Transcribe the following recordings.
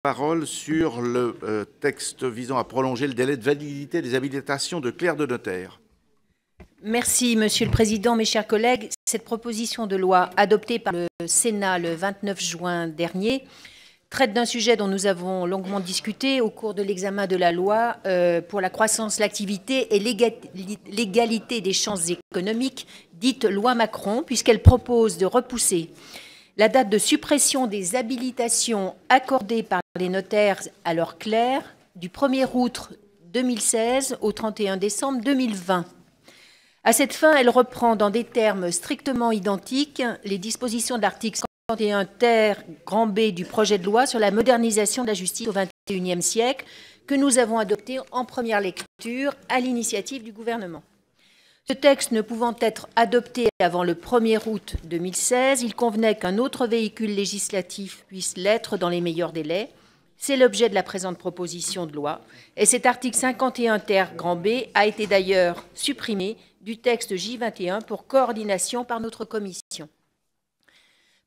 parole sur le texte visant à prolonger le délai de validité des habilitations de clercs de notaire. Merci, Monsieur le Président, mes chers collègues. Cette proposition de loi adoptée par le Sénat le 29 juin dernier traite d'un sujet dont nous avons longuement discuté au cours de l'examen de la loi pour la croissance, l'activité et l'égalité des chances économiques, dite loi Macron, puisqu'elle propose de repousser la date de suppression des habilitations accordées par les notaires à leurs clercs du 1er août 2016 au 31 décembre 2020. À cette fin, elle reprend dans des termes strictement identiques les dispositions de l'article 51 ter grand B du projet de loi sur la modernisation de la justice au XXIe siècle que nous avons adopté en première lecture à l'initiative du gouvernement. Ce texte ne pouvant être adopté avant le 1er août 2016, il convenait qu'un autre véhicule législatif puisse l'être dans les meilleurs délais. C'est l'objet de la présente proposition de loi. Et cet article 51 ter grand B a été d'ailleurs supprimé du texte J21 pour coordination par notre commission.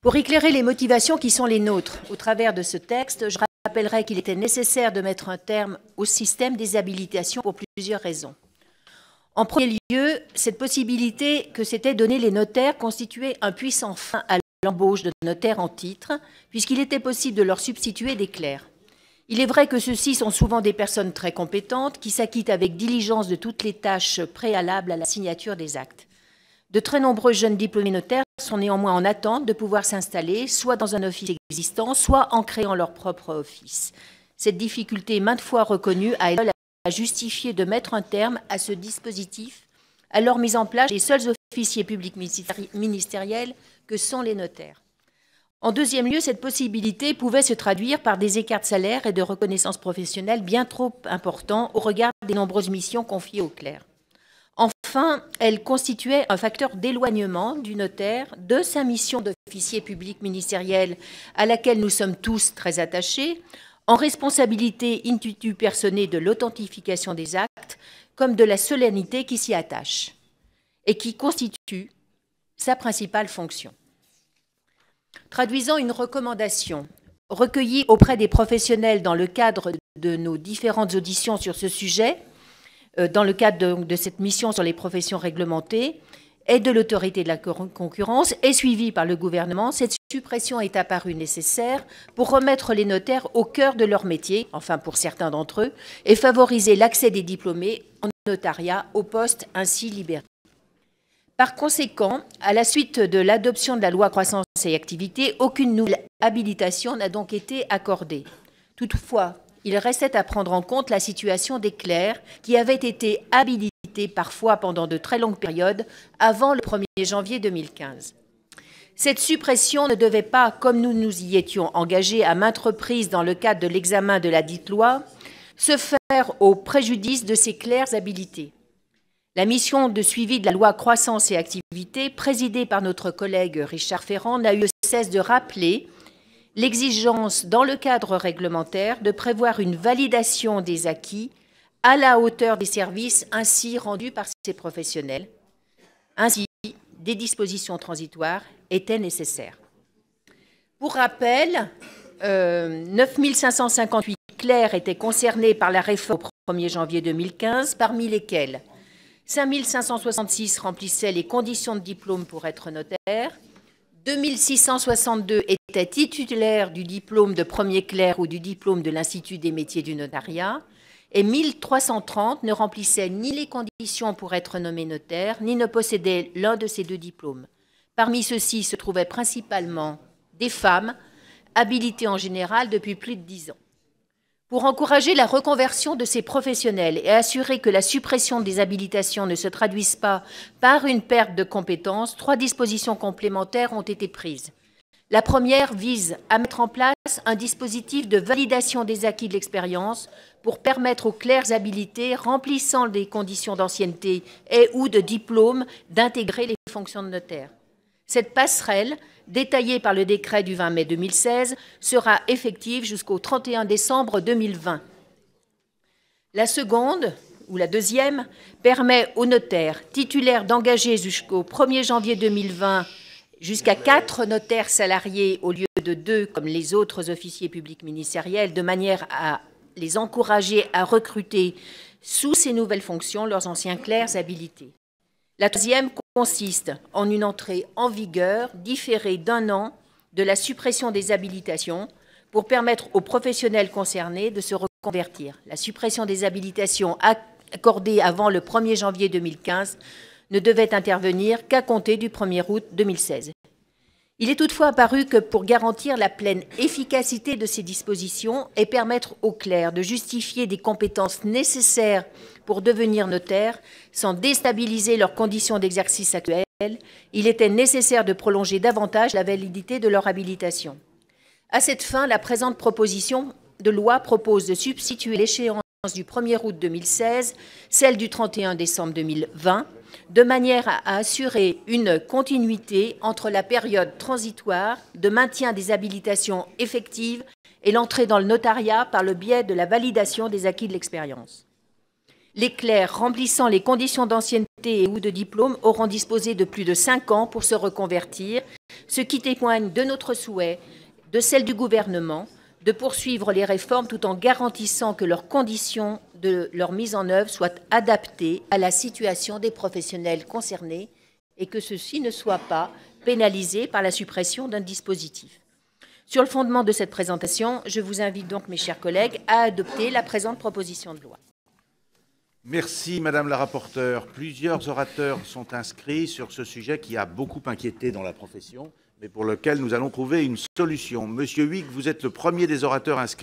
Pour éclairer les motivations qui sont les nôtres au travers de ce texte, je rappellerai qu'il était nécessaire de mettre un terme au système des habilitations pour plusieurs raisons. En premier lieu, cette possibilité que s'étaient donnée les notaires constituait un puissant frein à l'embauche de notaires en titre, puisqu'il était possible de leur substituer des clercs. Il est vrai que ceux-ci sont souvent des personnes très compétentes qui s'acquittent avec diligence de toutes les tâches préalables à la signature des actes. De très nombreux jeunes diplômés notaires sont néanmoins en attente de pouvoir s'installer, soit dans un office existant, soit en créant leur propre office. Cette difficulté, maintes fois reconnue, a justifié de mettre un terme à ce dispositif, à leur mise en place les seuls officiers publics ministériels que sont les notaires. En deuxième lieu, cette possibilité pouvait se traduire par des écarts de salaire et de reconnaissance professionnelle bien trop importants au regard des nombreuses missions confiées aux clercs. Enfin, elle constituait un facteur d'éloignement du notaire de sa mission d'officier public ministériel à laquelle nous sommes tous très attachés, en responsabilité in tuitu personae de l'authentification des actes, comme de la solennité qui s'y attache, et qui constitue sa principale fonction. Traduisant une recommandation recueillie auprès des professionnels dans le cadre de nos différentes auditions sur ce sujet, dans le cadre de cette mission sur les professions réglementées et de l'autorité de la concurrence et suivie par le gouvernement, cette suppression est apparue nécessaire pour remettre les notaires au cœur de leur métier, enfin pour certains d'entre eux, et favoriser l'accès des diplômés en notariat aux postes ainsi libérés. Par conséquent, à la suite de l'adoption de la loi croissance et activité, aucune nouvelle habilitation n'a donc été accordée. Toutefois, il restait à prendre en compte la situation des clercs qui avaient été habilités parfois pendant de très longues périodes avant le 1er janvier 2015. Cette suppression ne devait pas, comme nous nous y étions engagés à maintes reprises dans le cadre de l'examen de la dite loi, se faire au préjudice de ces clercs habilités. La mission de suivi de la loi croissance et activité, présidée par notre collègue Richard Ferrand, n'a eu de cesse de rappeler l'exigence dans le cadre réglementaire de prévoir une validation des acquis à la hauteur des services ainsi rendus par ces professionnels. Ainsi, des dispositions transitoires étaient nécessaires. Pour rappel, 9 558 clercs étaient concernés par la réforme au 1er janvier 2015, parmi lesquels 5 566 remplissaient les conditions de diplôme pour être notaire, 2 662 étaient titulaires du diplôme de premier clerc ou du diplôme de l'Institut des métiers du notariat, et 1 330 ne remplissaient ni les conditions pour être nommés notaires, ni ne possédaient l'un de ces deux diplômes. Parmi ceux-ci se trouvaient principalement des femmes, habilitées en général depuis plus de 10 ans. Pour encourager la reconversion de ces professionnels et assurer que la suppression des habilitations ne se traduise pas par une perte de compétences, 3 dispositions complémentaires ont été prises. La première vise à mettre en place un dispositif de validation des acquis de l'expérience pour permettre aux clercs habilités remplissant des conditions d'ancienneté et ou de diplôme d'intégrer les fonctions de notaire. Cette passerelle, détaillée par le décret du 20 mai 2016, sera effective jusqu'au 31 décembre 2020. La seconde, ou la deuxième, permet aux notaires titulaires d'engager jusqu'au 1er janvier 2020 jusqu'à 4 notaires salariés au lieu de 2 comme les autres officiers publics ministériels, de manière à les encourager à recruter sous ces nouvelles fonctions leurs anciens clercs habilités. La troisième consiste en une entrée en vigueur différée d'1 an de la suppression des habilitations pour permettre aux professionnels concernés de se reconvertir. La suppression des habilitations accordées avant le 1er janvier 2015 ne devait intervenir qu'à compter du 1er août 2016. Il est toutefois apparu que pour garantir la pleine efficacité de ces dispositions et permettre aux clercs de justifier des compétences nécessaires pour devenir notaire sans déstabiliser leurs conditions d'exercice actuelles, il était nécessaire de prolonger davantage la validité de leur habilitation. À cette fin, la présente proposition de loi propose de substituer l'échéance du 1er août 2016, celle du 31 décembre 2020, de manière à assurer une continuité entre la période transitoire de maintien des habilitations effectives et l'entrée dans le notariat par le biais de la validation des acquis de l'expérience. Les clercs remplissant les conditions d'ancienneté et ou de diplôme auront disposé de plus de 5 ans pour se reconvertir, ce qui témoigne de notre souhait, de celle du gouvernement, de poursuivre les réformes tout en garantissant que leurs conditions de leur mise en œuvre soient adaptées à la situation des professionnels concernés et que ceux-ci ne soient pas pénalisés par la suppression d'un dispositif. Sur le fondement de cette présentation, je vous invite donc, mes chers collègues, à adopter la présente proposition de loi. Merci, Madame la rapporteure. Plusieurs orateurs sont inscrits sur ce sujet qui a beaucoup inquiété dans la profession, mais pour lequel nous allons trouver une solution. Monsieur Huyghe, vous êtes le premier des orateurs inscrits.